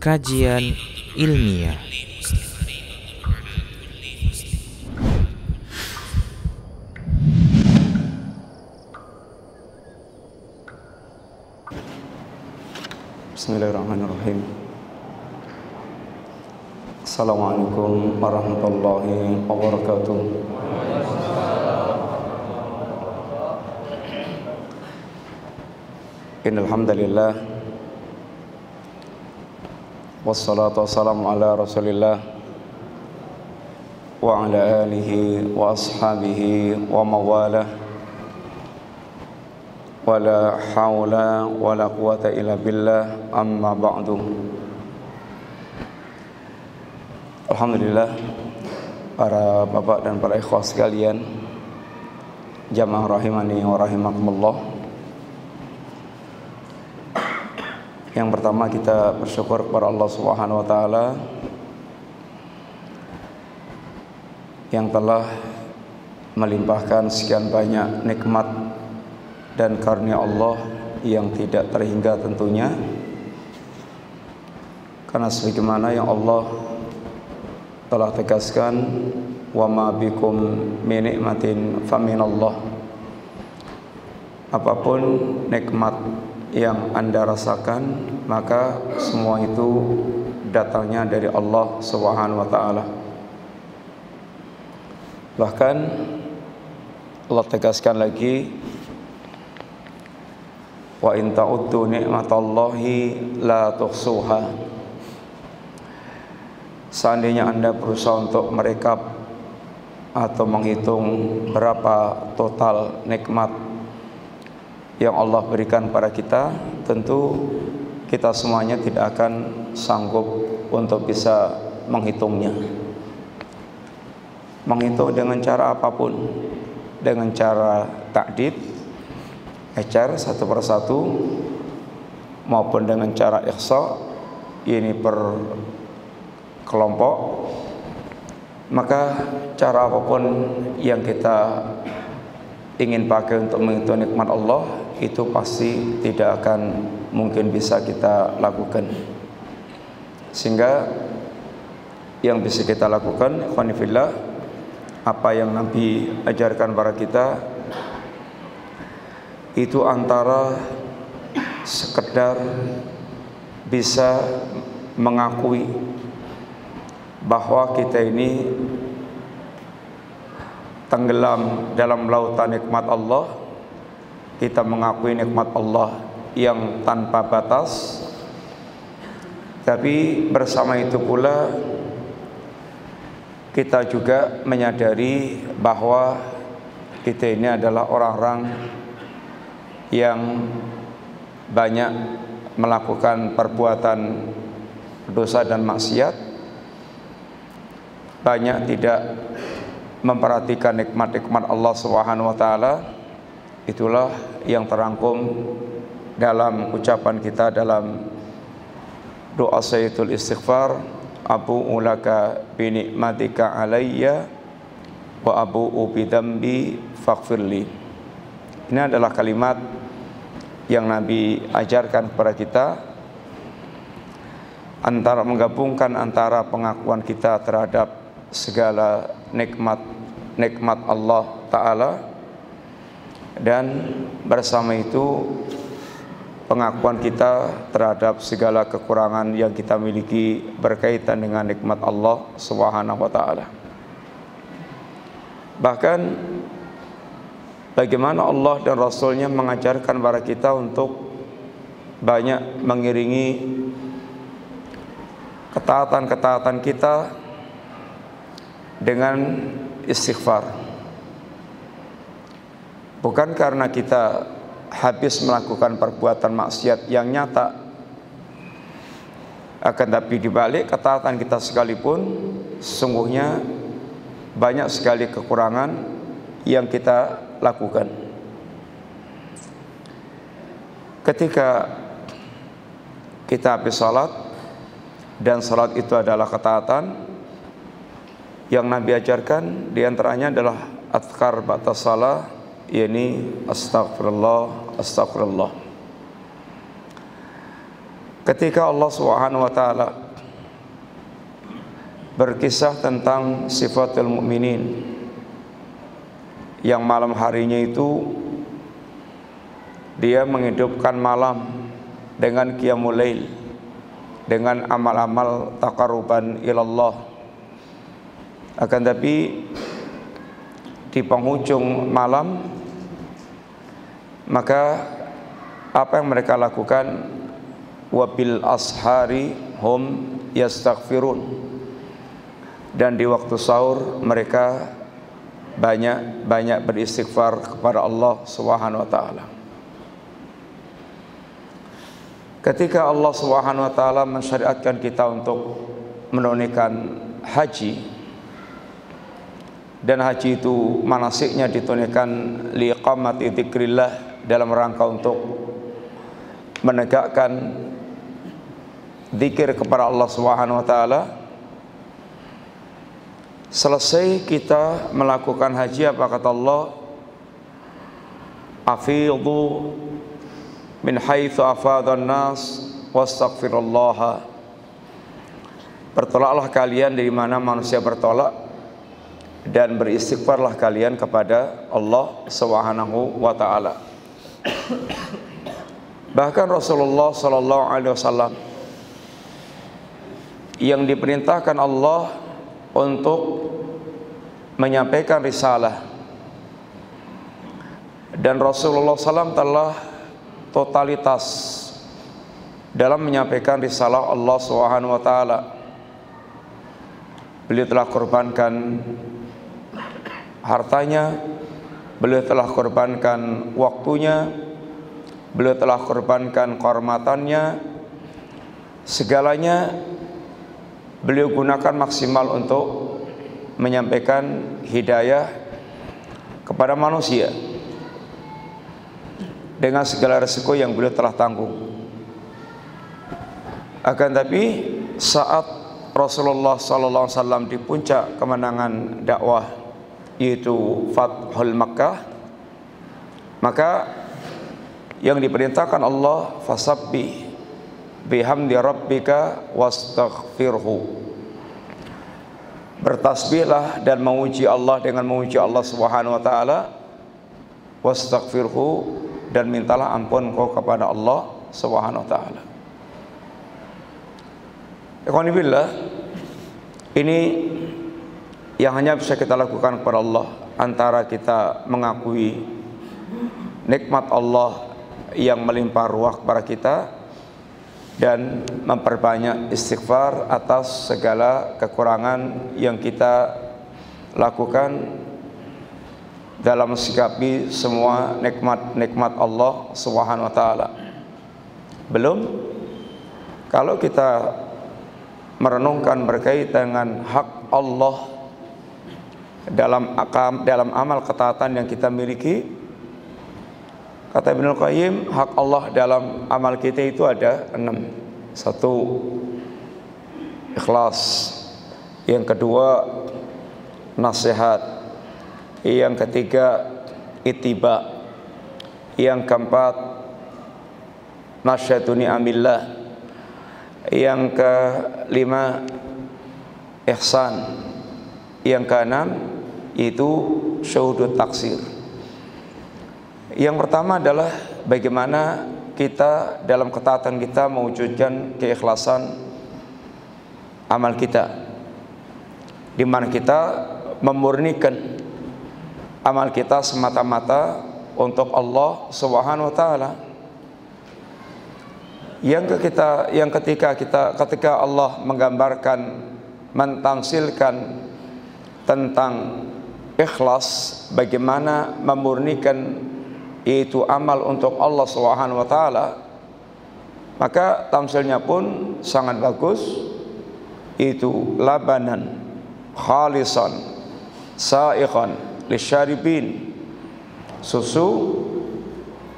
kajian ilmiah. Bismillahirrahmanirrahim. Assalamualaikum warahmatullahi wabarakatuh. Innal hamdalillah wassalatu wassalamu ala Rasulillah wa ala alihi wa ashabihi wa mawalah. Wala haula wala quwata illa billah, amma ba'du. Alhamdulillah, para bapak dan para ikhwah sekalian, jamaah rahimani wa rahimakumullah. Yang pertama, kita bersyukur kepada Allah Subhanahu wa taala yang telah melimpahkan sekian banyak nikmat dan karunia Allah yang tidak terhingga tentunya. Karena sebagaimana yang Allah telah tegaskan, wa ma bikum min nikmatin faminallah. Apapun nikmat yang Anda rasakan, maka semua itu datangnya dari Allah Subhanahu wa taala. Bahkan Allah tegaskan lagi, wa in ta'uddu ni'matallahi la tuhsuha. Seandainya Anda berusaha untuk merekap atau menghitung berapa total nikmat yang Allah berikan pada kita, tentu kita semuanya tidak akan sanggup untuk bisa menghitungnya. Menghitung dengan cara apapun, dengan cara ta'did, ecer satu persatu, maupun dengan cara ihsa, ini per kelompok, maka cara apapun yang kita ingin pakai untuk menghitung nikmat Allah, itu pasti tidak akan mungkin bisa kita lakukan. Sehingga yang bisa kita lakukan, ikhwani fillah, apa yang Nabi ajarkan pada kita, itu antara sekedar bisa mengakui bahwa kita ini tenggelam dalam lautan nikmat Allah. Kita mengakui nikmat Allah yang tanpa batas, tapi bersama itu pula kita juga menyadari bahwa kita ini adalah orang-orang yang banyak melakukan perbuatan dosa dan maksiat, banyak tidak memperhatikan nikmat-nikmat Allah Subhanahu wa taala. Itulah yang terangkum dalam ucapan kita dalam doa Sayyidul Istighfar, abu'u laka bi ni'matika alayya wa abu'u bi dzambi faghfirli. Ini adalah kalimat yang Nabi ajarkan kepada kita, antara menggabungkan antara pengakuan kita terhadap segala nikmat Allah Ta'ala, dan bersama itu pengakuan kita terhadap segala kekurangan yang kita miliki berkaitan dengan nikmat Allah Subhanahu wa taala. Bahkan bagaimana Allah dan Rasulnya mengajarkan kepada kita untuk banyak mengiringi ketaatan-ketaatan kita dengan istighfar. Bukan karena kita habis melakukan perbuatan maksiat yang nyata, akan tapi dibalik ketaatan kita sekalipun, sesungguhnya banyak sekali kekurangan yang kita lakukan. Ketika kita habis salat, dan salat itu adalah ketaatan, yang Nabi ajarkan diantaranya adalah azkar ba'da salat, yakni astagfirullah, astagfirullah. ketika Allah Subhanahu wa taala berkisah tentang sifatul mukminin yang malam harinya itu dia menghidupkan malam dengan qiyamul lail, dengan amal-amal taqarruban ilallah. Akan tapi di penghujung malam, maka apa yang mereka lakukan? Wabil ashari hum yastaghfirun. Dan di waktu sahur mereka banyak beristighfar kepada Allah Subhanahu wa taala. Ketika Allah Subhanahu wa taala mensyariatkan kita untuk menunaikan haji, dan haji itu manasiknya ditunaikan liqamati dzikrillah, dalam rangka untuk menegakkan zikir kepada Allah Subhanahu wa taala. Selesai kita melakukan haji, apa kata Allah? Afidhu min haitsu afadhan nas wastaghfirullaha. Bertolaklah kalian dari mana manusia bertolak, dan beristighfarlah kalian kepada Allah Subhanahu wa taala. Bahkan Rasulullah sallallahu alaihi wasallam yang diperintahkan Allah untuk menyampaikan risalah, dan Rasulullah SAW telah totalitas dalam menyampaikan risalah Allah Subhanahu wa taala. Beliau telah korbankan hartanya, beliau telah korbankan waktunya, beliau telah korbankan kehormatannya, segalanya beliau gunakan maksimal untuk menyampaikan hidayah kepada manusia dengan segala resiko yang beliau telah tanggung. Akan tapi saat Rasulullah SAW di puncak kemenangan dakwah, yaitu Fathul Makkah, maka yang diperintahkan Allah, fasabbih bihamdi rabbika wastaghfirhu. Bertasbihlah dan memuji Allah dengan memuji Allah Subhanahu wa taala, wastaghfirhu, dan mintalah ampun kau kepada Allah Subhanahu wa taala. Ikhwanibillah, ini yang hanya bisa kita lakukan kepada Allah, antara kita mengakui nikmat Allah yang melimpah ruah kepada kita dan memperbanyak istighfar atas segala kekurangan yang kita lakukan dalam mensikapi semua nikmat-nikmat Allah Subhanahu wa taala. Belum kalau kita merenungkan berkaitan dengan hak Allah dalam amal ketaatan yang kita miliki, kata Ibnu Qayyim, hak Allah dalam amal kita itu ada 6. 1, ikhlas. Yang kedua, nasihat. Yang ketiga, ittiba. Yang keempat, nasyatu ni'amillah. Yang kelima, ihsan. Yang keenam itu syuhudut taksir. Yang pertama adalah bagaimana kita dalam ketaatan kita mewujudkan keikhlasan amal kita, di mana kita memurnikan amal kita semata-mata untuk Allah Subhanahu wa taala. Ketika Allah menggambarkan, mentamsilkan tentang ikhlas, bagaimana memurnikan itu amal untuk Allah Subhanahu wa taala, maka tamsilnya pun sangat bagus. Itu labanan khalisan sa'iqan lisyaribin, susu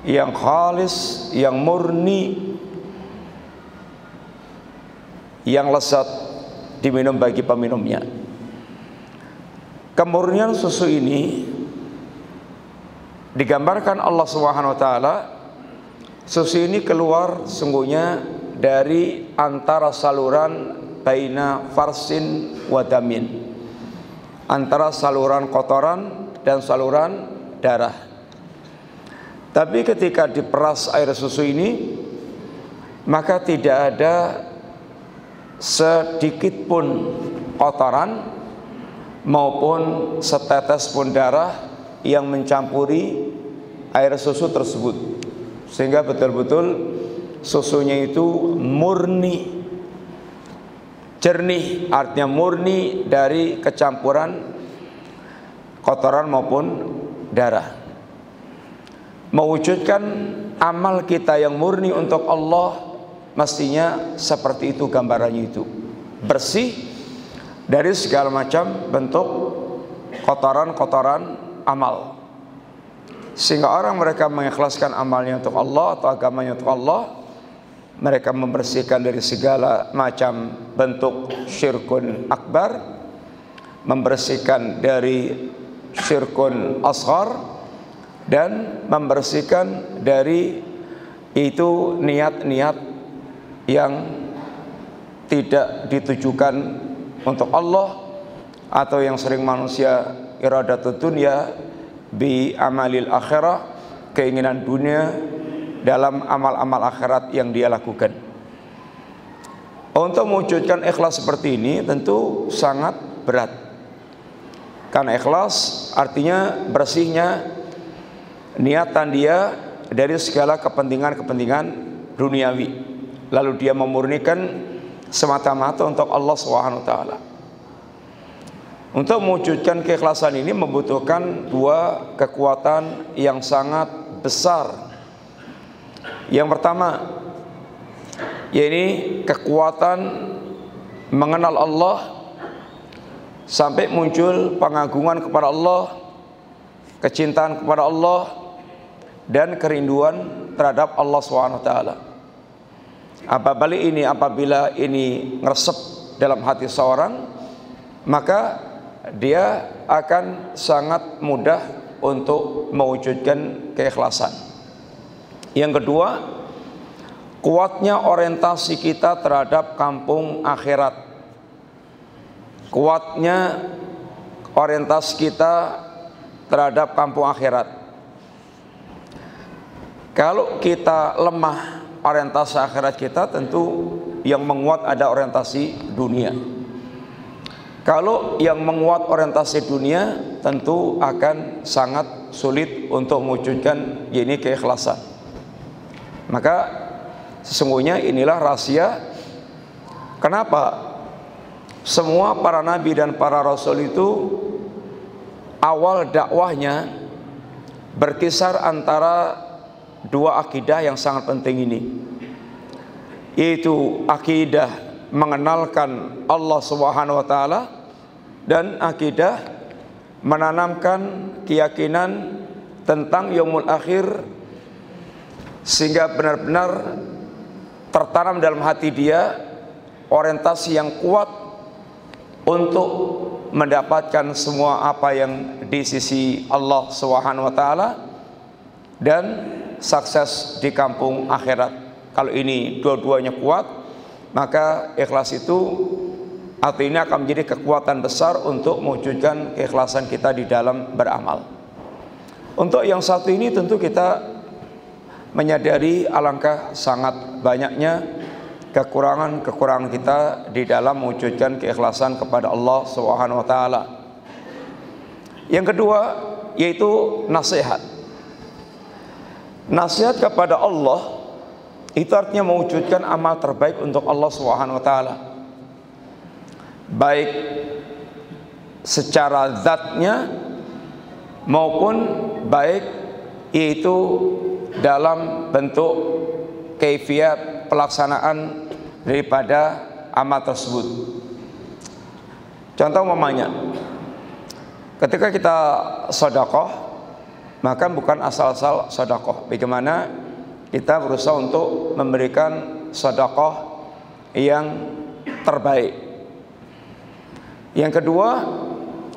yang khalis, yang murni, yang lezat diminum bagi peminumnya. Kemurnian susu ini digambarkan Allah Subhanahu wa taala, susu ini keluar sungguhnya dari antara saluran baina farsin wa damin, antara saluran kotoran dan saluran darah. Tapi ketika diperas air susu ini, maka tidak ada sedikit pun kotoran maupun setetes pun darah yang mencampuri air susu tersebut, sehingga betul-betul susunya itu murni, jernih, artinya murni dari kecampuran kotoran maupun darah. Mewujudkan amal kita yang murni untuk Allah, mestinya seperti itu gambarannya, itu bersih dari segala macam bentuk kotoran-kotoran amal, sehingga orang mereka mengikhlaskan amalnya untuk Allah atau agamanya untuk Allah, mereka membersihkan dari segala macam bentuk syirkun akbar, membersihkan dari syirkun asghar, dan membersihkan dari itu niat-niat yang tidak ditujukan untuk Allah, atau yang sering manusia iradatud dunya bi amalil akhirah, keinginan dunia dalam amal-amal akhirat yang dia lakukan. Untuk mewujudkan ikhlas seperti ini tentu sangat berat, karena ikhlas artinya bersihnya niatan dia dari segala kepentingan-kepentingan duniawi, lalu dia memurnikan semata-mata untuk Allah SWT. Untuk mewujudkan keikhlasan ini membutuhkan dua kekuatan yang sangat besar. Yang pertama, yaitu kekuatan mengenal Allah sampai muncul pengagungan kepada Allah, kecintaan kepada Allah, dan kerinduan terhadap Allah SWT. Apabila ini ngeresep dalam hati seorang, maka dia akan sangat mudah untuk mewujudkan keikhlasan. Yang kedua, kuatnya orientasi kita terhadap kampung akhirat. Kuatnya orientasi kita terhadap kampung akhirat. Kalau kita lemah orientasi akhirat kita, tentu yang menguat ada orientasi dunia. Kalau yang menguat orientasi dunia, tentu akan sangat sulit untuk mewujudkan ini keikhlasan. Maka sesungguhnya inilah rahasia kenapa semua para nabi dan para rasul itu awal dakwahnya berkisar antara dua akidah yang sangat penting ini, yaitu akidah mengenalkan Allah Subhanahu wa taala dan akidah menanamkan keyakinan tentang yaumul akhir, sehingga benar-benar tertanam dalam hati dia orientasi yang kuat untuk mendapatkan semua apa yang di sisi Allah Subhanahu wa taala dan sukses di kampung akhirat. Kalau ini dua-duanya kuat, maka ikhlas itu artinya akan menjadi kekuatan besar untuk mewujudkan keikhlasan kita di dalam beramal. Untuk yang satu ini tentu kita menyadari alangkah sangat banyaknya kekurangan-kekurangan kita di dalam mewujudkan keikhlasan kepada Allah Subhanahu wa taala. Yang kedua yaitu nasihat. Nasihat kepada Allah itu artinya mewujudkan amal terbaik untuk Allah Subhanahu wa taala, baik secara zatnya maupun baik yaitu dalam bentuk kaifiat pelaksanaan daripada amal tersebut. Contoh umpamanya, ketika kita sedekah, maka bukan asal-asal sedekah. Bagaimana kita berusaha untuk memberikan sedekah yang terbaik. Yang kedua,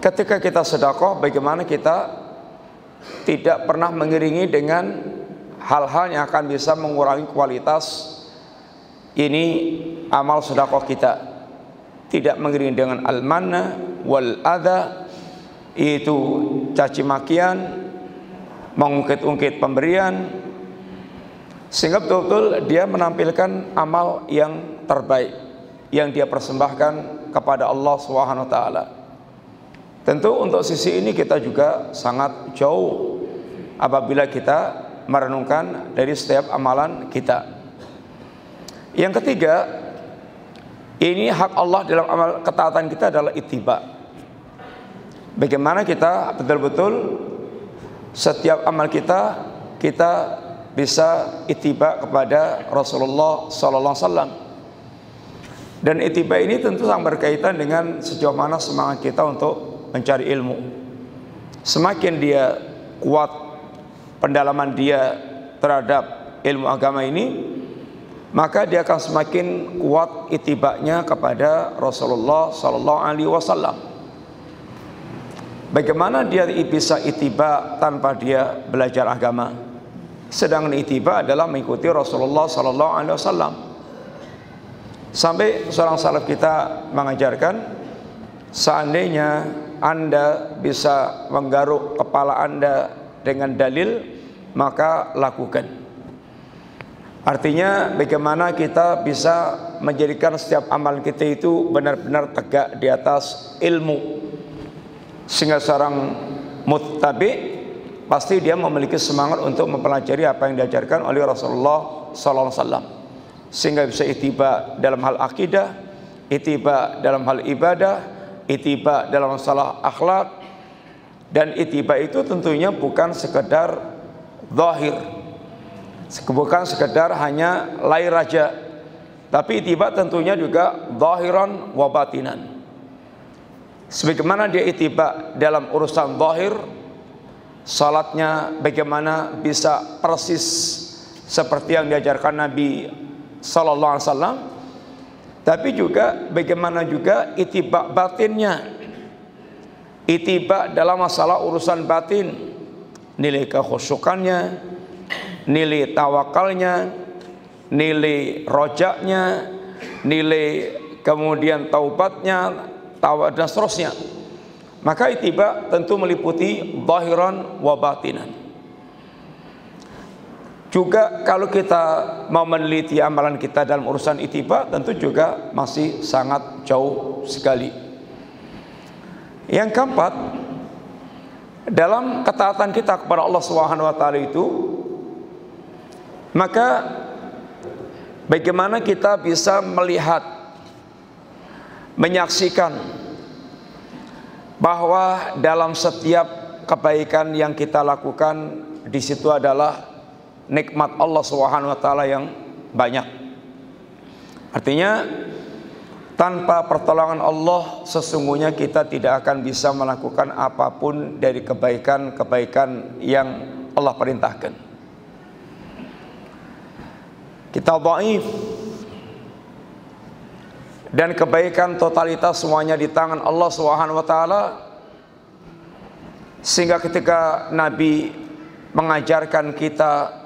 ketika kita sedekah, bagaimana kita tidak pernah mengiringi dengan hal-hal yang akan bisa mengurangi kualitas ini amal sedekah kita, tidak mengiringi dengan al-manna wal adha, itu caci makian, mengungkit-ungkit pemberian, sehingga betul-betul dia menampilkan amal yang terbaik yang dia persembahkan kepada Allah Subhanahu wa taala. Tentu untuk sisi ini kita juga sangat jauh apabila kita merenungkan dari setiap amalan kita. Yang ketiga, ini hak Allah dalam amal ketaatan kita adalah ittiba. Bagaimana kita betul-betul setiap amal kita bisa ittiba kepada Rasulullah sallallahu alaihi wasallam. Dan ittiba ini tentu sangat berkaitan dengan sejauh mana semangat kita untuk mencari ilmu. Semakin dia kuat pendalaman dia terhadap ilmu agama ini, maka dia akan semakin kuat itibanya kepada Rasulullah sallallahu alaihi wasallam. Bagaimana dia bisa itiba tanpa dia belajar agama? Sedangkan itiba adalah mengikuti Rasulullah sallallahu alaihi wasallam. Sampai seorang salaf kita mengajarkan, seandainya Anda bisa menggaruk kepala Anda dengan dalil, maka lakukan. Artinya bagaimana kita bisa menjadikan setiap amal kita itu benar-benar tegak di atas ilmu, sehingga seorang muttabi pasti dia memiliki semangat untuk mempelajari apa yang diajarkan oleh Rasulullah sallallahu alaihi wasallam, sehingga bisa ittiba dalam hal akidah, ittiba dalam hal ibadah, ittiba dalam masalah akhlak. Dan ittiba itu tentunya bukan sekedar zahir, bukan sekedar hanya lahir raja, tapi ittiba tentunya juga zahiran wa batinan. Sebagaimana dia ittiba dalam urusan zahir, salatnya bagaimana bisa persis seperti yang diajarkan Nabi sallallahu alaihi wasallam, tapi juga bagaimana juga ittiba batinnya, ittiba dalam masalah urusan batin, nilai kekhusyukannya, nilai tawakalnya, nilai rojaknya, nilai kemudian taubatnya, dan seterusnya. Maka ittiba tentu meliputi zahiran wa batinan. Juga kalau kita mau meneliti amalan kita dalam urusan ittiba, tentu juga masih sangat jauh sekali. Yang keempat, dalam ketaatan kita kepada Allah Subhanahu wa taala itu, maka bagaimana kita bisa melihat, menyaksikan bahwa dalam setiap kebaikan yang kita lakukan, di situ adalah nikmat Allah Subhanahu wa taala yang banyak. Artinya tanpa pertolongan Allah sesungguhnya kita tidak akan bisa melakukan apapun dari kebaikan-kebaikan yang Allah perintahkan. Kita dhaif, dan kebaikan totalitas semuanya di tangan Allah Subhanahu wa taala, sehingga ketika Nabi mengajarkan kita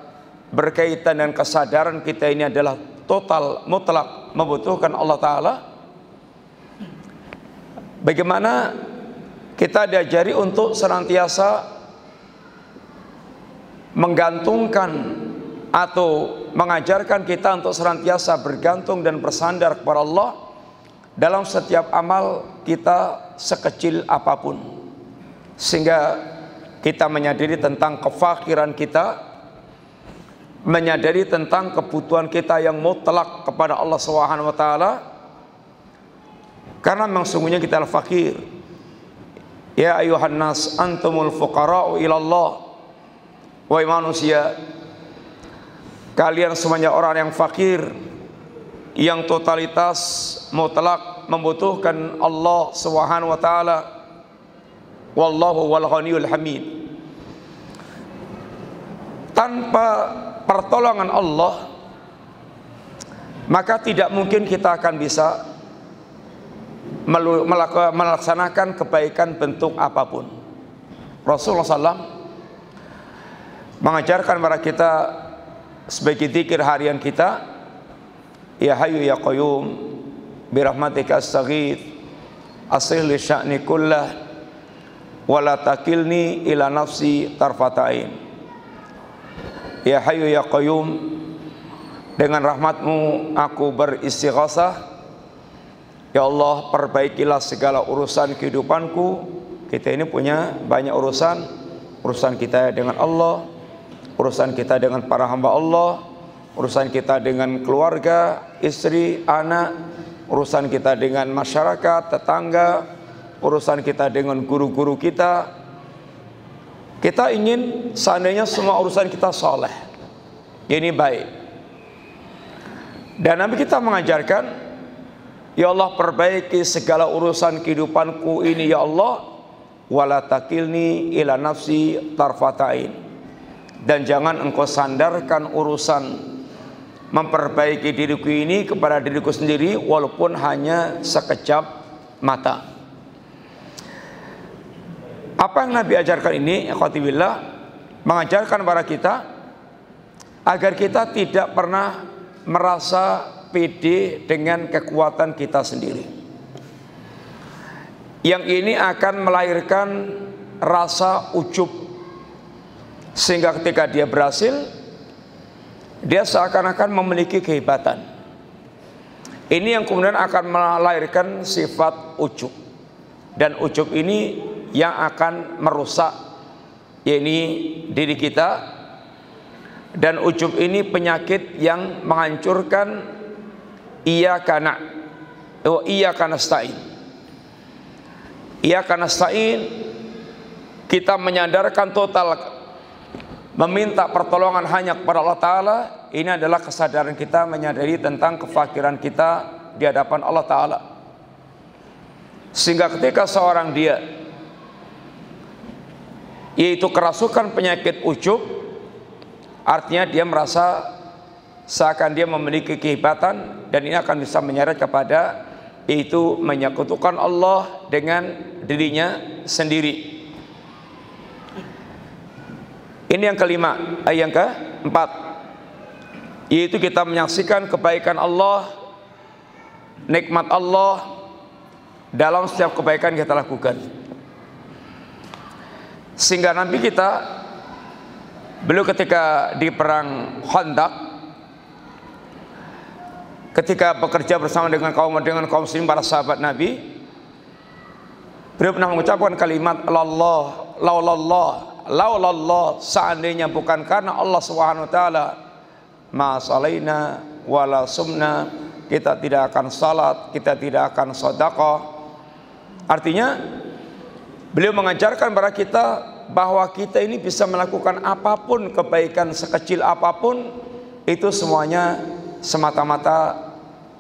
berkaitan dengan kesadaran kita ini adalah total mutlak membutuhkan Allah taala, bagaimana kita diajari untuk senantiasa menggantungkan atau mengajarkan kita untuk senantiasa bergantung dan bersandar kepada Allah dalam setiap amal kita sekecil apapun, sehingga kita menyadari tentang kefakiran kita, menyadari tentang kebutuhan kita yang mutlak kepada Allah Subhanahu wa taala, karena memang sungguhnya kita adalah fakir. Ya ayuhan nas antumul fuqara'u ilallah, wahai manusia, kalian semuanya orang yang fakir, yang totalitas mutlak membutuhkan Allah Subhanahu wa taala. Wallahu wal ghaniyul hamid. Tanpa pertolongan Allah, maka tidak mungkin kita akan bisa melaksanakan kebaikan bentuk apapun. Rasulullah SAW mengajarkan kepada kita sebagai zikir harian kita, Ya Hayyu ya Qayyum birahmatika astaghits aslih li sya'ni kullah wa la takilni ila nafsi tarfata'in. Ya Hayyu ya Qayyum, dengan rahmatmu aku beristighasah. Ya Allah, perbaikilah segala urusan kehidupanku. Kita ini punya banyak urusan. Urusan kita dengan Allah, urusan kita dengan para hamba Allah, urusan kita dengan keluarga, istri, anak, urusan kita dengan masyarakat, tetangga, urusan kita dengan guru-guru kita. Kita ingin seandainya semua urusan kita saleh, ini baik. Dan Nabi kita mengajarkan, ya Allah, perbaiki segala urusan kehidupanku ini ya Allah, wala takilni ila nafsi tarfatain. Dan jangan engkau sandarkan urusan memperbaiki diriku ini kepada diriku sendiri walaupun hanya sekejap mata. Apa yang Nabi ajarkan ini, ikhwatibillah, mengajarkan kepada kita agar kita tidak pernah merasa pede dengan kekuatan kita sendiri. Yang ini akan melahirkan rasa ujub, sehingga ketika dia berhasil, dia seakan-akan memiliki kehebatan. Ini yang kemudian akan melahirkan sifat ujub. Dan ujub ini yang akan merusak diri kita. Dan ujub ini penyakit yang menghancurkan iyyaka nasta'in. Iyyaka nasta'in, kita menyandarkan total, meminta pertolongan hanya kepada Allah Ta'ala. Ini adalah kesadaran kita menyadari tentang kefakiran kita di hadapan Allah Ta'ala. Sehingga ketika seorang dia yaitu kerasukan penyakit ujub, artinya dia merasa seakan dia memiliki kehebatan, dan ini akan bisa menyeret kepada yaitu menyekutukan Allah dengan dirinya sendiri. Ini yang kelima. Yang keempat, yaitu kita menyaksikan kebaikan Allah, nikmat Allah dalam setiap kebaikan kita lakukan. Sehingga Nabi kita, beliau ketika di perang Khandaq, ketika bekerja bersama dengan kaum muslim, para sahabat Nabi, beliau pernah mengucapkan kalimat laulallah, seandainya bukan karena Allah Subhanahu wa taala, ma salaina wala sumna, kita tidak akan salat, kita tidak akan sedekah. Artinya beliau mengajarkan kepada kita bahwa kita ini bisa melakukan apapun, kebaikan sekecil apapun, itu semuanya semata-mata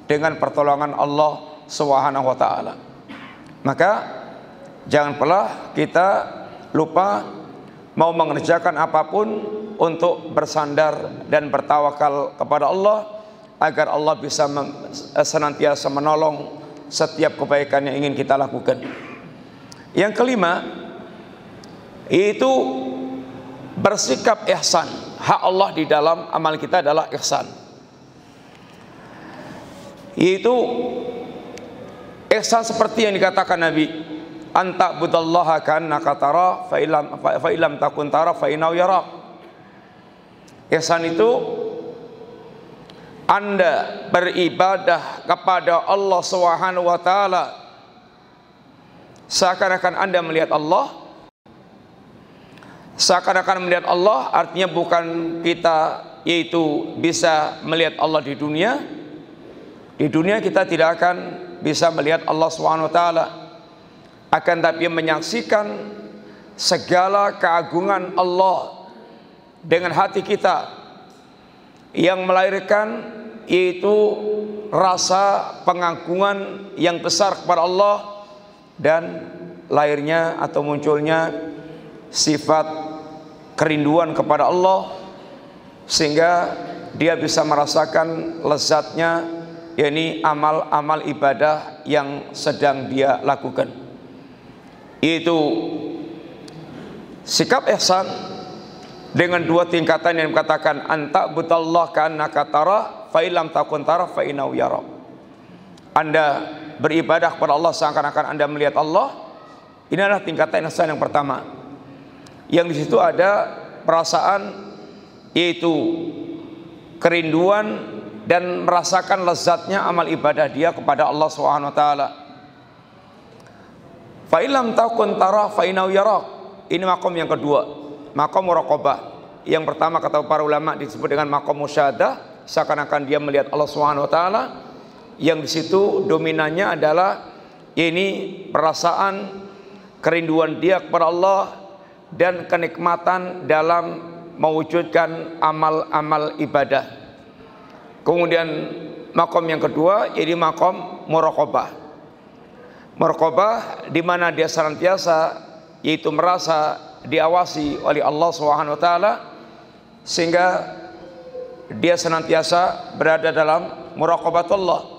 dengan pertolongan Allah Subhanahu wa taala. Maka jangan pernah kita lupa mau mengerjakan apapun untuk bersandar dan bertawakal kepada Allah, agar Allah bisa senantiasa menolong setiap kebaikan yang ingin kita lakukan. Yang kelima, yaitu bersikap ihsan. Hak Allah di dalam amal kita adalah ihsan, yaitu ihsan seperti yang dikatakan Nabi, anta budallaha ka'annaka tara fa illam takun tara fa innahu yarak. Ihsan itu Anda beribadah kepada Allah Subhanahu wa taala seakan-akan Anda melihat Allah. Seakan-akan melihat Allah artinya bukan kita yaitu bisa melihat Allah di dunia. Di dunia kita tidak akan bisa melihat Allah Subhanahu wa taala, akan tapi menyaksikan segala keagungan Allah dengan hati kita, yang melahirkan yaitu rasa pengagungan yang besar kepada Allah, dan lahirnya atau munculnya sifat kerinduan kepada Allah, sehingga dia bisa merasakan lezatnya, yakni amal-amal ibadah yang sedang dia lakukan. Itu sikap ihsan dengan dua tingkatan yang dikatakan anta butallah ka'annaka tara fa illam takun tara fa innahu yara. Anda beribadah kepada Allah seakan-akan Anda melihat Allah. Ini adalah tingkatan ihsan yang pertama. Yang di situ ada perasaan, yaitu kerinduan dan merasakan lezatnya amal ibadah dia kepada Allah Subhanahu wa taala. Fa illam takun tara fa innahu yara. Ini makom yang kedua, makom muraqabah. Yang pertama kata para ulama disebut dengan makom musyahadah, seakan-akan dia melihat Allah Subhanahu wa taala. Yang di situ dominannya adalah ini perasaan kerinduan dia kepada Allah dan kenikmatan dalam mewujudkan amal-amal ibadah. Kemudian makom yang kedua yaitu makom muraqabah. Muraqabah di mana dia senantiasa yaitu merasa diawasi oleh Allah Subhanahu wa taala, sehingga dia senantiasa berada dalam muraqabatullah.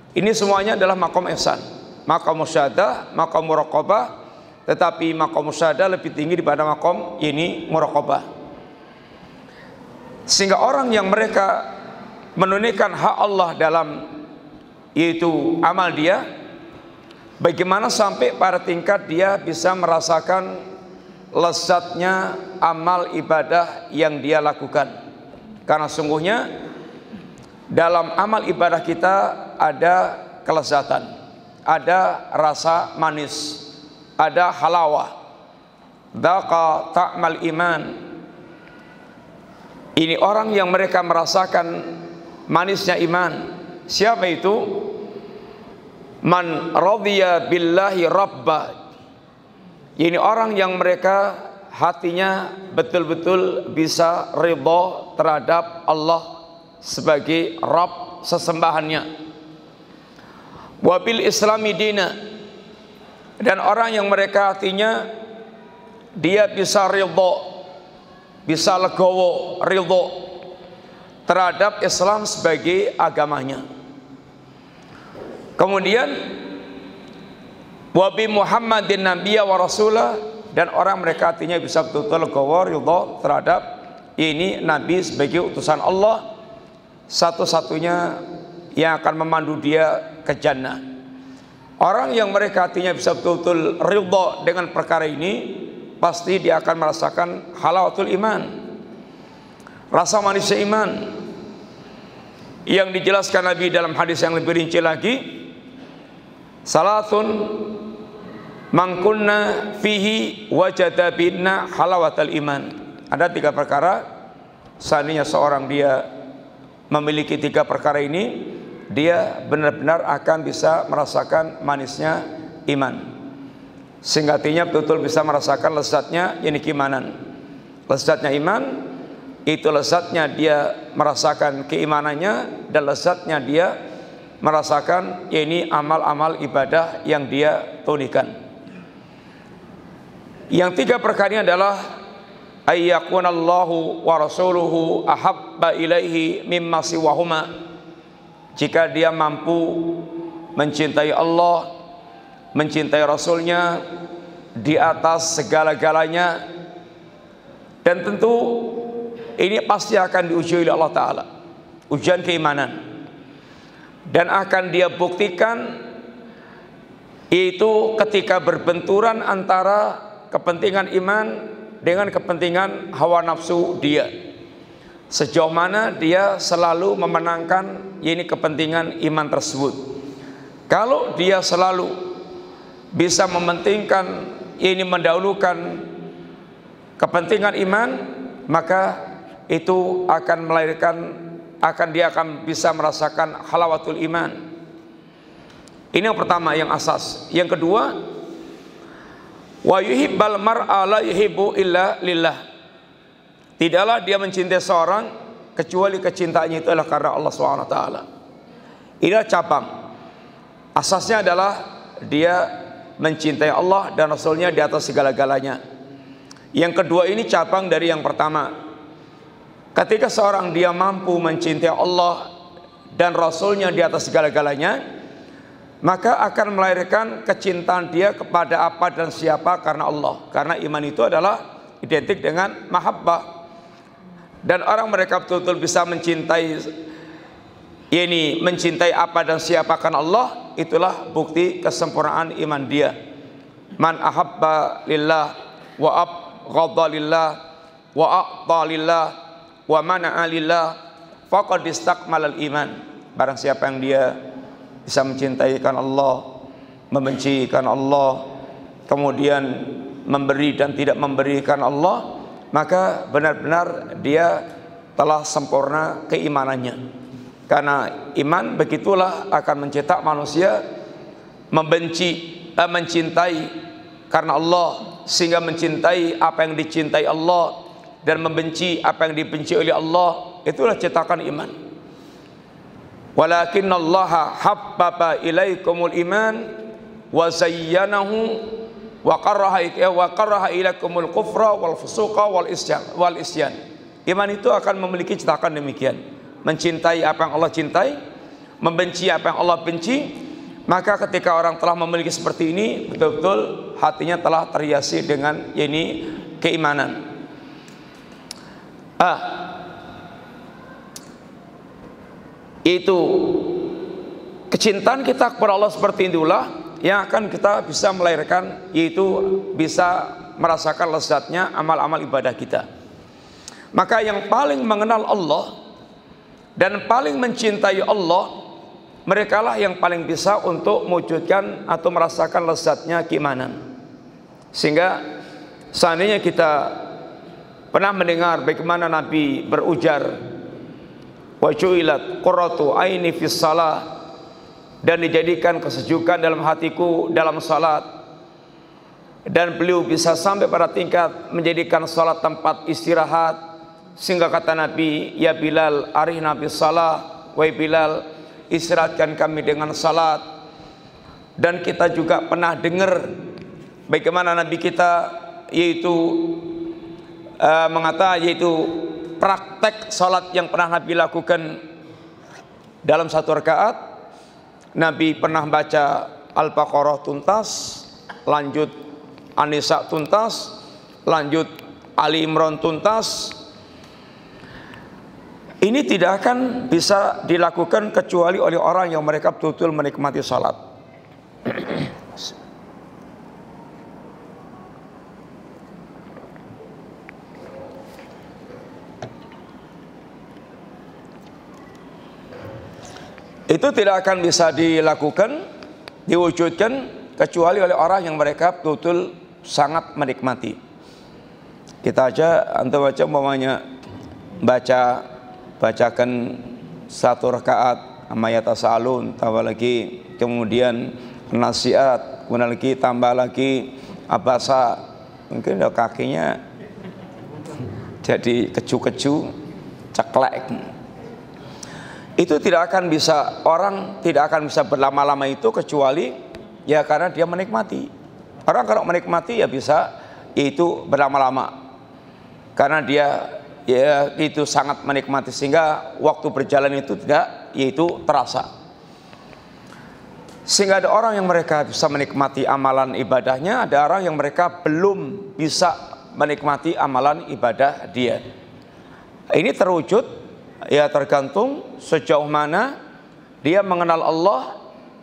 Ini semuanya adalah makom ihsan, makom musyahadah, makom muraqabah. Tetapi makom musyahadah lebih tinggi daripada makom ini muraqabah. Sehingga orang yang mereka menunaikan hak Allah dalam yaitu amal dia, bagaimana sampai pada tingkat dia bisa merasakan lezatnya amal ibadah yang dia lakukan. Karena sungguhnya dalam amal ibadah kita ada kelezatan, ada rasa manis, ada halawah. Dzaqa ta'mal iman. Ini orang yang mereka merasakan manisnya iman. Siapa itu? Man radhiya billahi rabba. Ini orang yang mereka hatinya betul-betul bisa ridha terhadap Allah sebagai Rabb sesembahannya. Wabil islami dina. Dan orang yang mereka hatinya dia bisa ridha, bisa legowo, ridha terhadap Islam sebagai agamanya. Kemudian wabi Muhammadin nabiyya wa rasulah, dan orang mereka hatinya bisa betul-betul legowo, ridha terhadap ini nabi sebagai utusan Allah, satu-satunya yang akan memandu dia ke jannah. Orang yang mereka hatinya bisa betul-betul ridha dengan perkara ini, pasti dia akan merasakan halawatul iman, rasa manisnya iman, yang dijelaskan Nabi dalam hadis yang lebih rinci lagi. Salatun man kunna fihi wajada binna halawatul iman. Ada 3 perkara, seandainya seorang dia memiliki 3 perkara ini, dia benar-benar akan bisa merasakan manisnya iman, sehingga hatinya betul-betul bisa merasakan lezatnya ini keimanan. Lezatnya iman itu lezatnya dia merasakan keimanannya, dan lezatnya dia merasakan ini amal-amal ibadah yang dia tunaikan. Yang 3 perkara ini adalah ayyakunallahu wa rasuluhu ahabba ilaihi mimma siwahuma. Jika dia mampu mencintai Allah, mencintai Rasulnya di atas segala-galanya, dan tentu ini pasti akan diuji oleh Allah Ta'ala, ujian keimanan, dan akan dia buktikan itu ketika berbenturan antara kepentingan iman dengan kepentingan hawa nafsu dia, sejauh mana dia selalu memenangkan ini kepentingan iman tersebut. Kalau dia selalu bisa mementingkan ini, mendahulukan kepentingan iman, maka itu akan melahirkan, dia akan bisa merasakan halawatul iman. Ini yang pertama, yang asas. Yang kedua, wa yuhibbal mar'a la yuhibbu illa lillah. Tidaklah dia mencintai seorang kecuali kecintaannya itu adalah karena Allah SWT. Inilah cabang. Asasnya adalah dia mencintai Allah dan Rasulnya di atas segala-galanya. Yang kedua ini cabang dari yang pertama. Ketika seorang dia mampu mencintai Allah dan Rasulnya di atas segala-galanya, maka akan melahirkan kecintaan dia kepada apa dan siapa karena Allah. Karena iman itu adalah identik dengan mahabbah. Dan orang mereka betul-betul bisa mencintai, ini mencintai apa dan siapa karena Allah, itulah bukti kesempurnaan iman dia. Man ahabba lillah wa abghadha lillah wa a'ta lillah wa mana'a lillah faqad istakmalal iman. Barang siapa yang dia bisa mencintai karena Allah, membenci karena Allah, kemudian memberi dan tidak memberi karena Allah, maka benar-benar dia telah sempurna keimanannya. Karena iman begitulah akan mencetak manusia mencintai karena Allah, sehingga mencintai apa yang dicintai Allah dan membenci apa yang dibenci oleh Allah. Itulah cetakan iman. Walakinallaha habbaba ilaikumul iman wa zayyanahu wa karaha ilaikumul kufra wal fusuqa wal isyan. Iman itu akan memiliki cetakan demikian. Mencintai apa yang Allah cintai, membenci apa yang Allah benci. Maka ketika orang telah memiliki seperti ini, betul-betul hatinya telah terhiasi dengan ini keimanan. Itu kecintaan kita kepada Allah seperti itulah yang akan kita bisa melahirkan, yaitu bisa merasakan lezatnya amal-amal ibadah kita. Maka yang paling mengenal Allah dan paling mencintai Allah, merekalah yang paling bisa untuk mewujudkan atau merasakan lezatnya keimanan. Sehingga seandainya kita pernah mendengar bagaimana Nabi berujar, wa ju'ilat qurratu aini fis shalah, dan dijadikan kesejukan dalam hatiku dalam salat. Dan beliau bisa sampai pada tingkat menjadikan salat tempat istirahat, sehingga kata Nabi, ya Bilal arihna bis shalah, wahai Bilal istirahatkan kami dengan salat. Dan kita juga pernah dengar bagaimana Nabi kita yaitu yaitu praktek salat yang pernah Nabi lakukan. Dalam satu rakaat Nabi pernah baca Al-Baqarah tuntas, lanjut An-Nisa tuntas, lanjut Ali Imran tuntas. Ini tidak akan bisa dilakukan kecuali oleh orang yang mereka betul-betul menikmati salat. Itu tidak akan bisa dilakukan, diwujudkan kecuali oleh orang yang mereka betul-betul sangat menikmati. Kita aja antum baca umpamanya bacakan satu rakaat amayat tasalun, tambah lagi kemudian nasihat, kemudian lagi tambah lagi abasa, mungkin kakinya jadi keju-keju, ceklek. Itu tidak akan bisa, orang tidak akan bisa berlama-lama itu kecuali ya karena dia menikmati. Orang kalau menikmati ya bisa itu berlama-lama karena dia ya itu sangat menikmati, sehingga waktu berjalan itu tidak yaitu terasa. Sehingga ada orang yang mereka bisa menikmati amalan ibadahnya, ada orang yang mereka belum bisa menikmati amalan ibadah dia. Ini terwujud ya tergantung sejauh mana dia mengenal Allah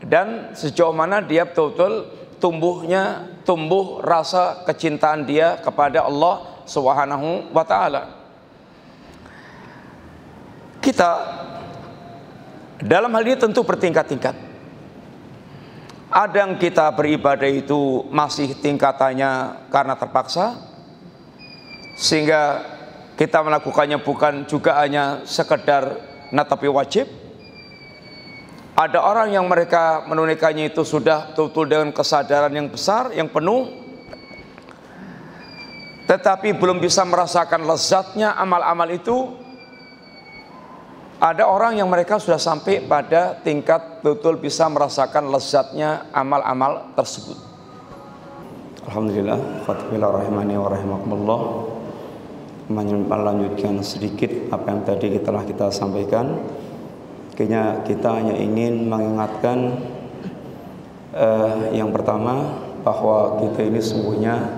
dan sejauh mana dia betul-betul tumbuh rasa kecintaan dia kepada Allah Subhanahu wa ta'ala. Kita dalam hal ini tentu bertingkat-tingkat. Ada yang kita beribadah itu masih tingkatannya karena terpaksa, sehingga kita melakukannya bukan juga hanya sekedar natapi wajib. Ada orang yang mereka menunaikannya itu sudah betul-betul dengan kesadaran yang besar, yang penuh, tetapi belum bisa merasakan lezatnya amal-amal itu. Ada orang yang mereka sudah sampai pada tingkat betul bisa merasakan lezatnya amal-amal tersebut. Alhamdulillah, fatihillah rahimani wa rahimakumullah. Melanjutkan sedikit apa yang tadi telah kita sampaikan. Kayaknya kita hanya ingin mengingatkan yang pertama bahwa kita ini sungguhnya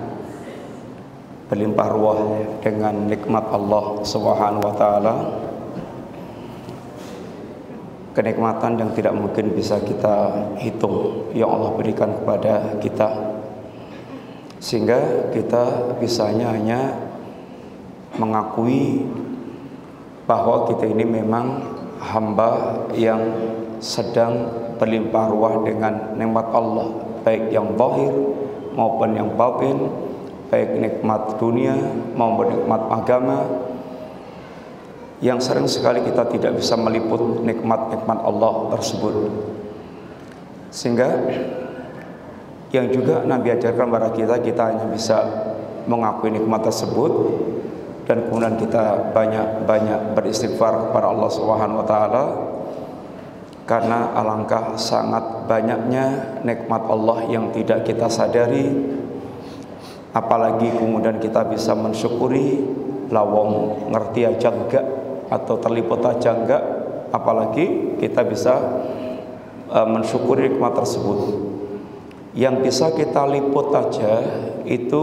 berlimpah ruah dengan nikmat Allah Subhanahu wa taala. Kenikmatan yang tidak mungkin bisa kita hitung yang Allah berikan kepada kita, sehingga kita bisanya hanya mengakui bahwa kita ini memang hamba yang sedang berlimpah ruah dengan nikmat Allah, baik yang zahir maupun yang batin, baik nikmat dunia maupun nikmat agama, yang sering sekali kita tidak bisa meliput nikmat-nikmat Allah tersebut. Sehingga yang juga Nabi ajarkan kepada kita hanya bisa mengakui nikmat tersebut, dan kemudian kita banyak-banyak beristighfar kepada Allah Subhanahu wa taala, karena alangkah sangat banyaknya nikmat Allah yang tidak kita sadari. Apalagi kemudian kita bisa mensyukuri, lawong ngerti aja enggak atau terliput aja enggak, apalagi kita bisa mensyukuri nikmat tersebut. Yang bisa kita liput aja itu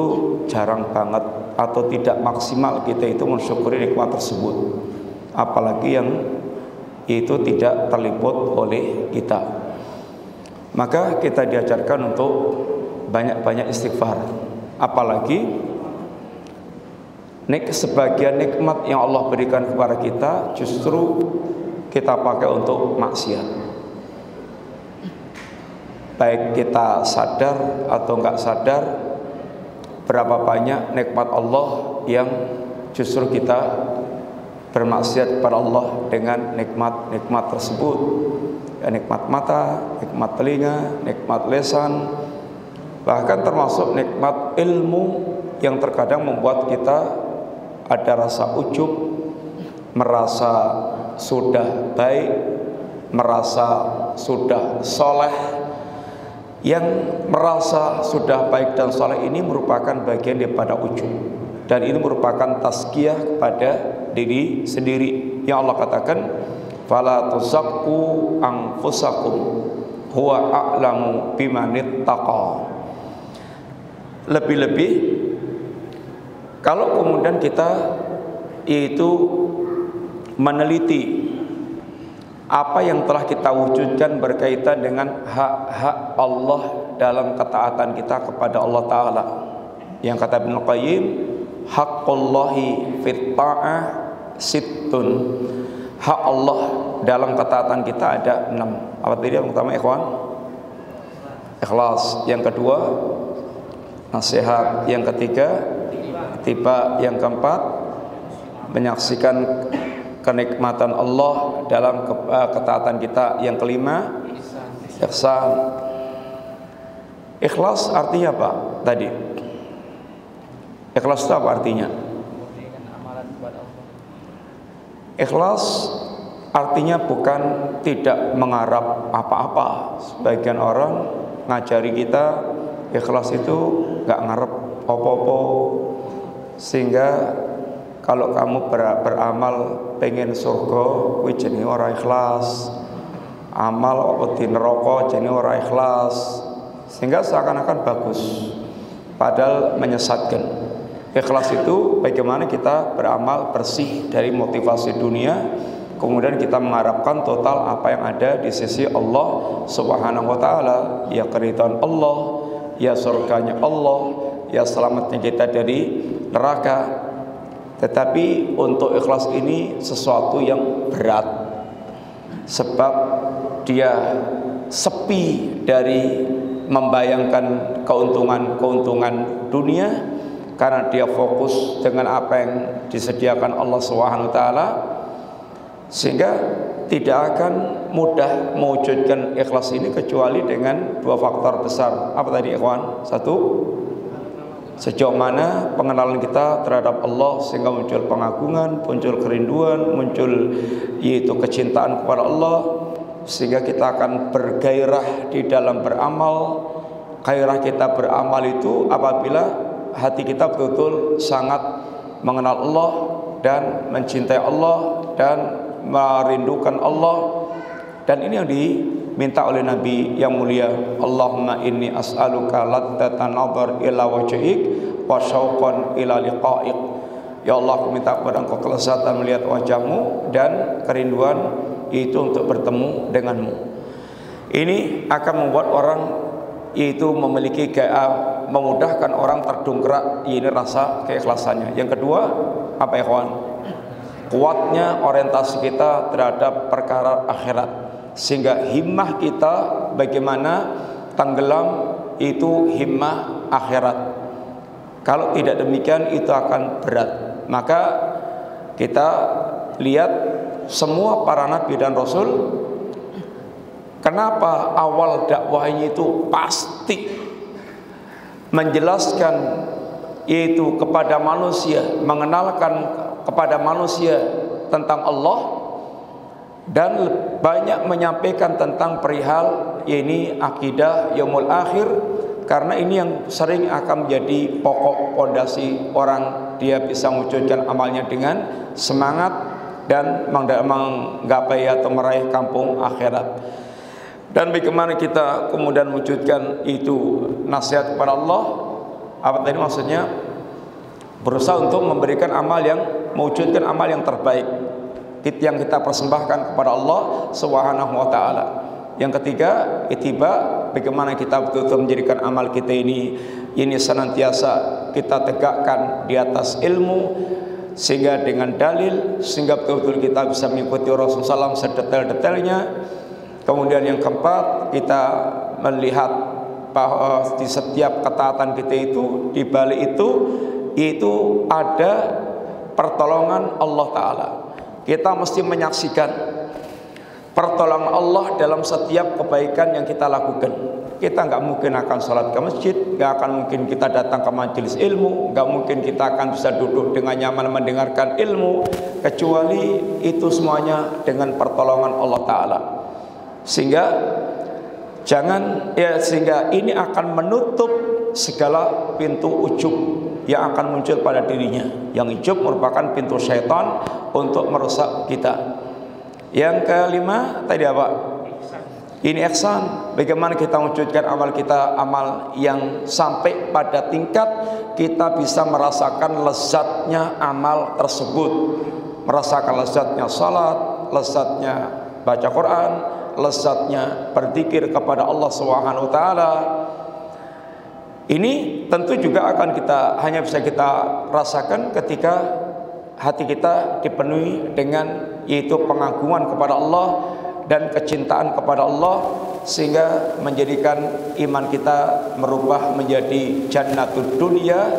jarang banget atau tidak maksimal kita itu mensyukuri nikmat tersebut, apalagi yang itu tidak terliput oleh kita. Maka kita diajarkan untuk banyak-banyak istighfar, apalagi sebagian nikmat yang Allah berikan kepada kita justru kita pakai untuk maksiat, baik kita sadar atau enggak sadar. Berapa banyak nikmat Allah yang justru kita bermaksiat kepada Allah dengan nikmat-nikmat tersebut, ya, nikmat mata, nikmat telinga, nikmat lisan, bahkan termasuk nikmat ilmu yang terkadang membuat kita ada rasa ujub, merasa sudah baik, merasa sudah soleh. Yang merasa sudah baik dan soleh ini merupakan bagian daripada ujub, dan ini merupakan tazkiyah kepada diri sendiri. Yang Allah katakan, fala tuzakku anfusakum huwa a'lamu bimanittaqa. Lebih-lebih kalau kemudian kita itu meneliti apa yang telah kita wujudkan berkaitan dengan hak-hak Allah dalam ketaatan kita kepada Allah Ta'ala. Yang kata Ibnu Qayyim, haqqullahi fit ta'ah sittun. Hak Allah dalam ketaatan kita ada 6. Apa tadi yang pertama, ikhwan? Ikhlas. Yang kedua, nasihat. Yang ketiga, tiba. Yang keempat, menyaksikan kenikmatan Allah dalam ketaatan kita. Yang kelima, ihsan. Ikhlas artinya apa tadi? Ikhlas itu apa artinya? Ikhlas artinya bukan tidak mengharap apa-apa. Sebagian orang ngajari kita ikhlas itu nggak ngarep apa-apa, sehingga kalau kamu beramal pengen surga, kuwi jenenge ora ikhlas. Amal apa di neraka jenenge ora ikhlas. Sehingga seakan-akan bagus, padahal menyesatkan. Ikhlas itu bagaimana kita beramal bersih dari motivasi dunia, kemudian kita mengharapkan total apa yang ada di sisi Allah Subhanahu wa taala, ya keridhaan Allah, ya surganya Allah, ya selamatnya kita dari neraka. Tetapi untuk ikhlas ini sesuatu yang berat, sebab dia sepi dari membayangkan keuntungan dunia, karena dia fokus dengan apa yang disediakan Allah Subhanahu wa taala, sehingga tidak akan mudah mewujudkan ikhlas ini kecuali dengan dua faktor besar. Apa tadi, ikhwan? Satu, sejauh mana pengenalan kita terhadap Allah sehingga muncul pengagungan, muncul kerinduan, muncul yaitu kecintaan kepada Allah, sehingga kita akan bergairah di dalam beramal. Gairah kita beramal itu apabila hati kita betul-betul sangat mengenal Allah dan mencintai Allah dan merindukan Allah. Dan ini yang diminta oleh Nabi yang mulia, Allahumma inni as'aluka ladzatan nazar ila wajhik wa syauqan ila liqa'ik. Ya Allah, aku minta kepada Engkau kelezatan melihat wajahmu dan kerinduan itu untuk bertemu denganmu. Ini akan membuat orang itu memiliki memudahkan orang terdongkrak ini rasa keikhlasannya. Yang kedua, apa ya kawan? Kuatnya orientasi kita terhadap perkara akhirat, sehingga himmah kita bagaimana tenggelam itu himmah akhirat. Kalau tidak demikian itu akan berat. Maka kita lihat semua para nabi dan rasul, kenapa awal dakwahnya itu pasti menjelaskan yaitu kepada manusia, mengenalkan kepada manusia tentang Allah, dan banyak menyampaikan tentang perihal ini akidah yaumul akhir, karena ini yang sering akan menjadi pokok pondasi orang dia bisa mewujudkan amalnya dengan semangat dan menggapai atau meraih kampung akhirat. Dan bagaimana kita kemudian mewujudkan itu nasihat kepada Allah? Apa tadi maksudnya? Berusaha untuk memberikan amal yang mewujudkan amal yang terbaik yang kita persembahkan kepada Allah Subhanahu wa taala. Yang ketiga, ittiba, bagaimana kita betul-betul menjadikan amal kita ini senantiasa kita tegakkan di atas ilmu, sehingga dengan dalil, sehingga betul-betul kita bisa mengikuti Rasulullah SAW sedetail-detailnya. Kemudian yang keempat, kita melihat bahwa di setiap ketaatan kita itu, di balik itu ada pertolongan Allah Ta'ala. Kita mesti menyaksikan pertolongan Allah dalam setiap kebaikan yang kita lakukan. Kita nggak mungkin akan sholat ke masjid, nggak akan mungkin kita datang ke majelis ilmu, nggak mungkin kita akan bisa duduk dengan nyaman mendengarkan ilmu, kecuali itu semuanya dengan pertolongan Allah Ta'ala. Sehingga sehingga ini akan menutup segala pintu ujub yang akan muncul pada dirinya. Yang ujub merupakan pintu syaitan untuk merusak kita. Yang kelima tadi apa? Ini ihsan. Bagaimana kita wujudkan amal kita, amal yang sampai pada tingkat kita bisa merasakan lezatnya amal tersebut, merasakan lezatnya salat, lezatnya baca Quran, lezatnya berzikir kepada Allah Subhanahu wa taala. Ini tentu juga akan hanya bisa kita rasakan ketika hati kita dipenuhi dengan yaitu pengagungan kepada Allah dan kecintaan kepada Allah, sehingga menjadikan iman kita merubah menjadi jannatul dunia.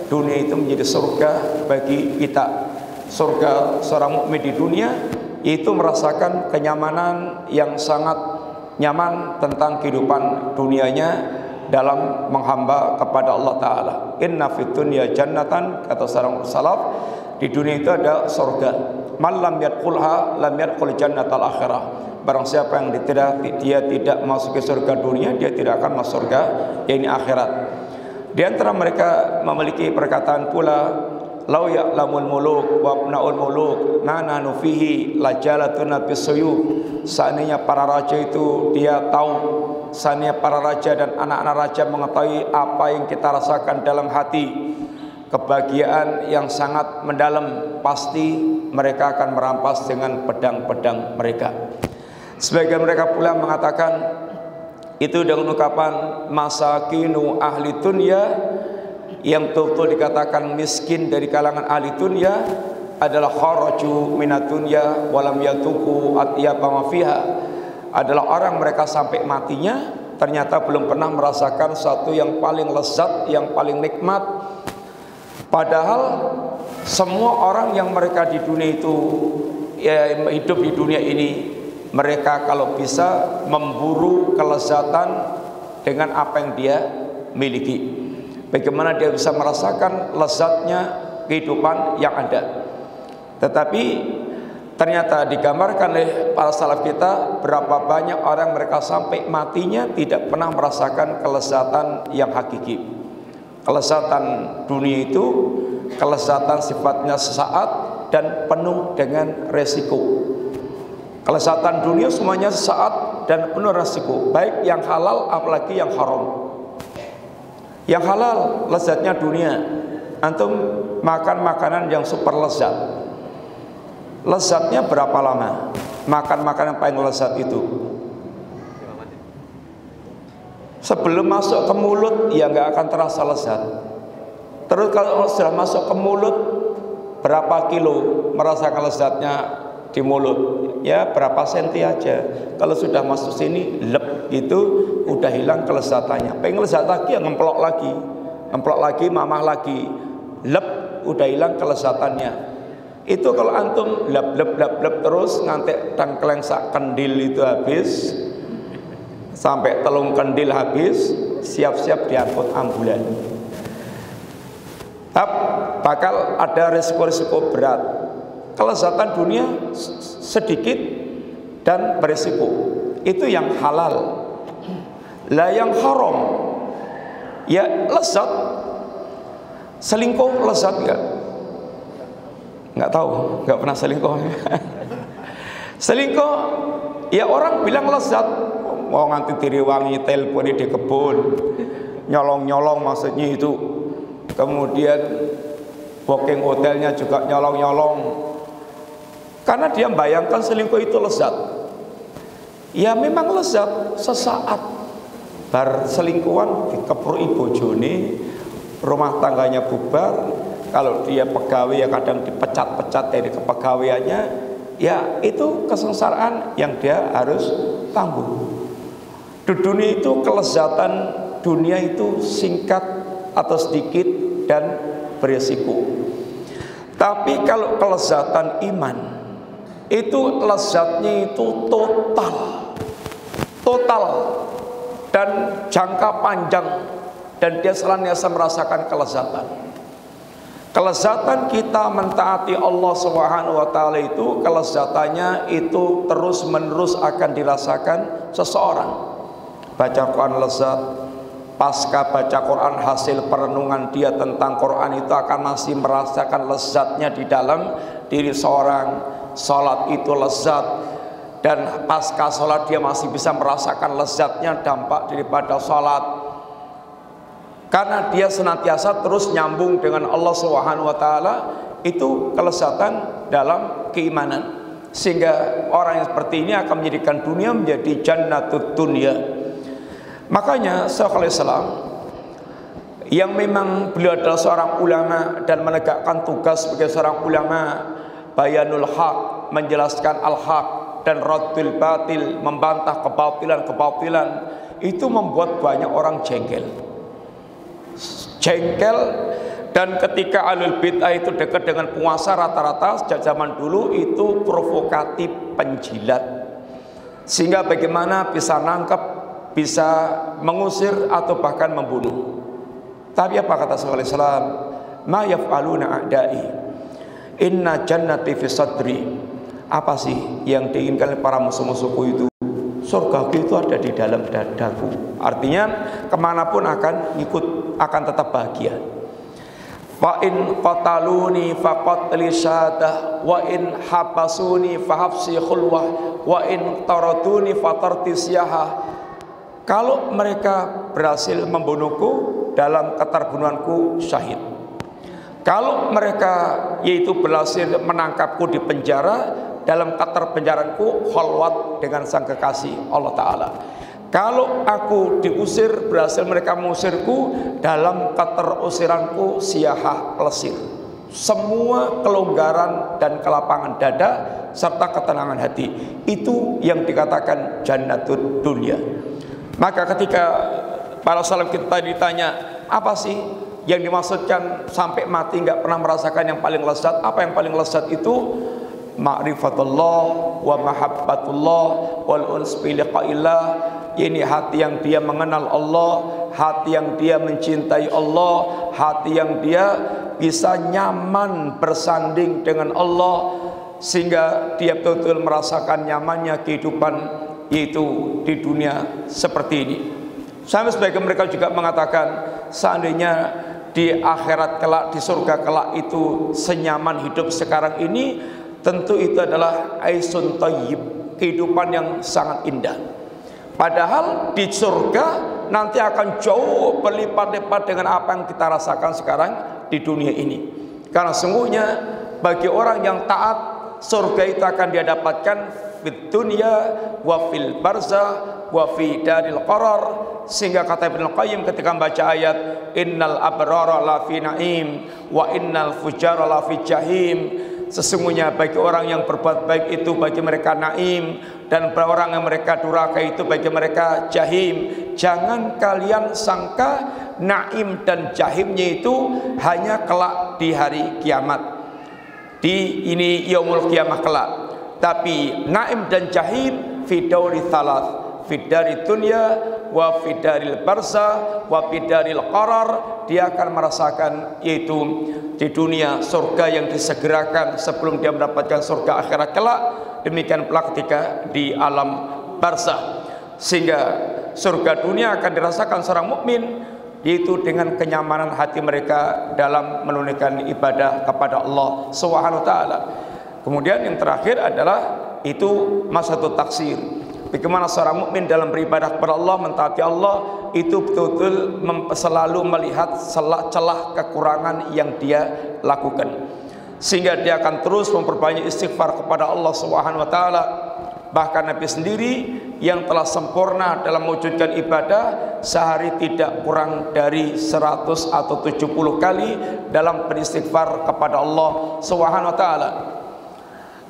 Dunia itu menjadi surga bagi kita. Surga seorang mukmin di dunia itu merasakan kenyamanan yang sangat nyaman tentang kehidupan dunianya dalam menghamba kepada Allah Ta'ala. Inna fid dunya jannatan, kata seorang salaf, di dunia itu ada surga. Man lam yadkhulha lam yadkhul jannatal akhirah. Barang siapa yang dia tidak masuk ke surga dunia, dia tidak akan masuk surga ini akhirat. Di antara mereka memiliki perkataan pula, lau ya'lamul muluk wa abnaul muluk nahnu fihi lajalatuna bisuyuf. Seandainya para raja itu dia tahu, seandainya para raja dan anak-anak raja mengetahui apa yang kita rasakan dalam hati, kebahagiaan yang sangat mendalam, pasti mereka akan merampas dengan pedang-pedang mereka. Sebagian mereka pula mengatakan itu dengan ungkapan masakinu ahli dunya, yang betul-betul dikatakan miskin dari kalangan ahli dunya adalah kharaju minad dunya walam yatuku atyaba ma fiha, adalah orang mereka sampai matinya ternyata belum pernah merasakan satu yang paling lezat, yang paling nikmat. Padahal semua orang yang mereka di dunia itu hidup di dunia ini, mereka kalau bisa memburu kelezatan dengan apa yang dia miliki. Bagaimana dia bisa merasakan lezatnya kehidupan yang ada. Tetapi ternyata digambarkan oleh para salaf kita, berapa banyak orang mereka sampai matinya tidak pernah merasakan kelezatan yang hakiki. Kelezatan dunia itu kelezatan sifatnya sesaat dan penuh dengan resiko. Kelezatan dunia semuanya sesaat dan penuh resiko, baik yang halal apalagi yang haram. Yang halal lezatnya dunia. Antum makan makanan yang super lezat. Lezatnya berapa lama? Makan makanan yang paling lezat itu sebelum masuk ke mulut ya nggak akan terasa lezat. Terus kalau sudah masuk ke mulut, berapa kilo merasakan lezatnya di mulut? Ya berapa senti aja. Kalau sudah masuk sini lep gitu, udah hilang kelezatannya. Pengen lezat lagi ya ngemplok lagi, mamah lagi, lep, udah hilang kelezatannya. Itu kalau antum lep terus ngantek tangkleng sak kendil itu habis, sampai telung kendil habis, siap-siap diangkut ambulan. Bakal ada risiko-risiko berat. Kelezatan dunia sedikit dan berisiko. Itu yang halal. Lah yang haram, ya lezat. Selingkuh lezat enggak? Enggak tahu, enggak pernah selingkuh. Selingkuh, ya orang bilang lezat. Mau nganti diriwangi telepon di kebun, nyolong maksudnya itu. Kemudian booking hotelnya juga nyolong. Karena dia membayangkan selingkuh itu lezat. Ya memang lezat sesaat. Bar selingkuhan dikepruki bojone, rumah tangganya bubar. Kalau dia pegawai ya kadang dipecat dari kepegawaiannya. Ya itu kesengsaraan yang dia harus tanggung. Di dunia itu kelezatan dunia itu singkat atau sedikit dan berisiko. Tapi kalau kelezatan iman itu lezatnya itu total dan jangka panjang, dan dia senantiasa merasakan kelezatan. Kelezatan kita mentaati Allah Subhanahu wa taala itu kelezatannya itu terus menerus akan dirasakan seseorang. Baca Quran lezat, pasca baca Quran hasil perenungan dia tentang Quran itu akan masih merasakan lezatnya di dalam diri seorang. Salat itu lezat, dan pasca salat dia masih bisa merasakan lezatnya dampak daripada salat. Karena dia senantiasa terus nyambung dengan Allah Subhanahu wa taala, itu kelezatan dalam keimanan. Sehingga orang yang seperti ini akan menjadikan dunia menjadi jannatud dunya. Makanya Syekhul Islam yang memang beliau adalah seorang ulama dan menegakkan tugas sebagai seorang ulama, bayanul haq, menjelaskan al-haq, dan raddul batil, membantah kebatilan, itu membuat banyak orang jengkel. Dan ketika ahlul bid'ah itu dekat dengan penguasa, rata-rata sejak zaman dulu itu provokatif, penjilat, sehingga bagaimana bisa nangkep, bisa mengusir atau bahkan membunuh. Tapi apa kata Syekhul Islam? Ma yaf'aluna a'da'i inna jannati fi sadri. Apa sih yang diinginkan para musuh-musuhku itu? Surgaku itu ada di dalam dadaku. Artinya kemanapun akan ikut, akan tetap bahagia. Wa in qataluni faqatli syadah, wa in habasuni fahafsi khulwah, wa in taraduni fatarti siyahah. Kalau mereka berhasil membunuhku, dalam keterbunuhanku syahid. Kalau mereka yaitu berhasil menangkapku di penjara, dalam keterpenjaraanku khalwat dengan sang kekasih Allah Ta'ala. Kalau aku diusir, berhasil mereka mengusirku, dalam keterusiranku siyahah plesir. Semua kelonggaran dan kelapangan dada serta ketenangan hati. Itu yang dikatakan jannatud dunya. Maka ketika para salaf kita ditanya, apa sih yang dimaksudkan sampai mati nggak pernah merasakan yang paling lezat? Apa yang paling lezat itu? Ma'rifatullah wa mahabbatullah wal uns bi liqa'illah. Ini hati yang dia mengenal Allah, hati yang dia mencintai Allah, hati yang dia bisa nyaman bersanding dengan Allah, sehingga dia betul-betul merasakan nyamannya kehidupan yaitu di dunia seperti ini. Sampai sebagian mereka juga mengatakan, seandainya di akhirat kelak, di surga kelak itu senyaman hidup sekarang ini, tentu itu adalah aisun thayyib, kehidupan yang sangat indah. Padahal di surga nanti akan jauh berlipat-lipat dengan apa yang kita rasakan sekarang di dunia ini. Karena sungguhnya bagi orang yang taat, surga itu akan dia dapatkan fid dunya wa fil barzah wa fi daril qarar. Sehingga kata Ibnu Qayyim ketika membaca ayat innal abrara la fi naim wa innal fujara la fi jahim, sesungguhnya bagi orang yang berbuat baik itu bagi mereka naim, dan orang yang mereka durhaka itu bagi mereka jahim. Jangan kalian sangka naim dan jahimnya itu hanya kelak di hari kiamat, di ini yaumul kiamah kelak. Tapi naim dan jahim fi dauri thalath, fi dari dunya wa fi daril barzah wa fi daril qarar. Dia akan merasakan yaitu di dunia surga yang disegerakan sebelum dia mendapatkan surga akhirat kelak. Demikian pula ketika di alam barzah. Sehingga surga dunia akan dirasakan seorang mukmin yaitu dengan kenyamanan hati mereka dalam menunaikan ibadah kepada Allah Subhanahu wa taala. Kemudian yang terakhir adalah itu masalah taksir. Bagaimana seorang mukmin dalam beribadah kepada Allah, mentaati Allah, itu betul-betul selalu melihat celah kekurangan yang dia lakukan, sehingga dia akan terus memperbanyak istighfar kepada Allah Subhanahu wa taala. Bahkan Nabi sendiri yang telah sempurna dalam mewujudkan ibadah, sehari tidak kurang dari 100 atau 70 kali dalam beristighfar kepada Allah Subhanahu wa taala.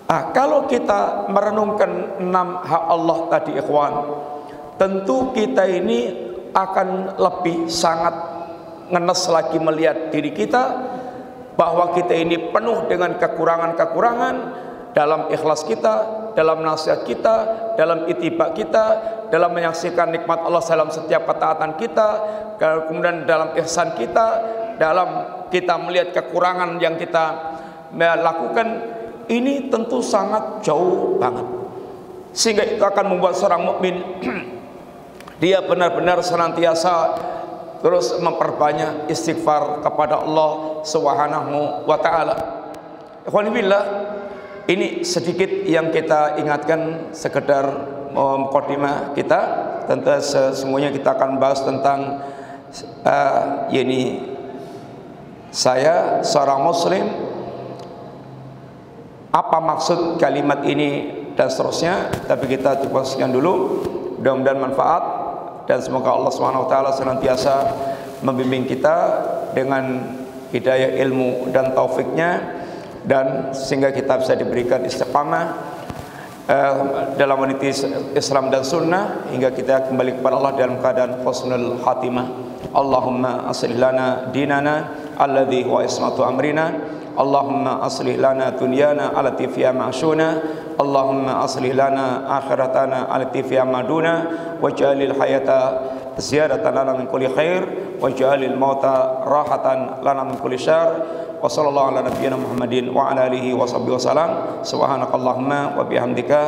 Kalau kita merenungkan 6 hak Allah tadi ikhwan, tentu kita ini akan lebih sangat ngenes lagi melihat diri kita bahwa kita ini penuh dengan kekurangan-kekurangan dalam ikhlas kita, dalam nasihat kita, dalam itibak kita, dalam menyaksikan nikmat Allah dalam setiap ketaatan kita, kemudian dalam ihsan kita, dalam kita melihat kekurangan yang kita lakukan. Ini tentu sangat jauh banget, sehingga itu akan membuat seorang mukmin dia benar-benar senantiasa terus memperbanyak istighfar kepada Allah Subhanahu wa taala. Ikhwan fillah, ini sedikit yang kita ingatkan, sekedar mukadimah kita. Tentu semuanya kita akan bahas tentang saya seorang muslim, apa maksud kalimat ini dan seterusnya. Tapi kita cukup sekian dulu. Mudah-mudahan manfaat, dan semoga Allah Subhanahu wa taala senantiasa membimbing kita dengan hidayah ilmu dan taufiknya, dan sehingga kita bisa diberikan istiqamah dalam meniti Islam dan Sunnah, hingga kita kembali kepada Allah dalam keadaan husnul khatimah. Allahumma aslih lana dinana alladhi huwa ismatu amrina. Allahumma aslih lana dunyana allati fiha ma'syuna. Allahumma aslih lana akhiratana allati fiha maduna. Waj'alil hayata ziyadatan lana min kulli khair, waj'alil mauta rahatan lana min kulli syarr. Wa sallallahu ala nabiyyina Muhammadin wa ala alihi wa sahbihi wasallam. Subhanakallahumma wa bihamdika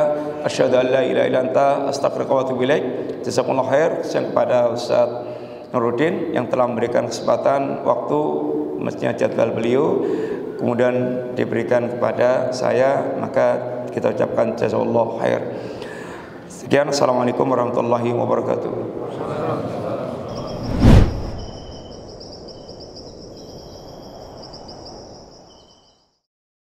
asyhadu an la ilaha illa anta astaghfiruka wa atubu ilaik. Jazakumullah khair. Sayang kepada Ustaz Nuruddin yang telah memberikan kesempatan waktu, mestinya jadwal beliau kemudian diberikan kepada saya, maka kita ucapkan jazakallahu khair. Sekian, assalamualaikum warahmatullahi wabarakatuh.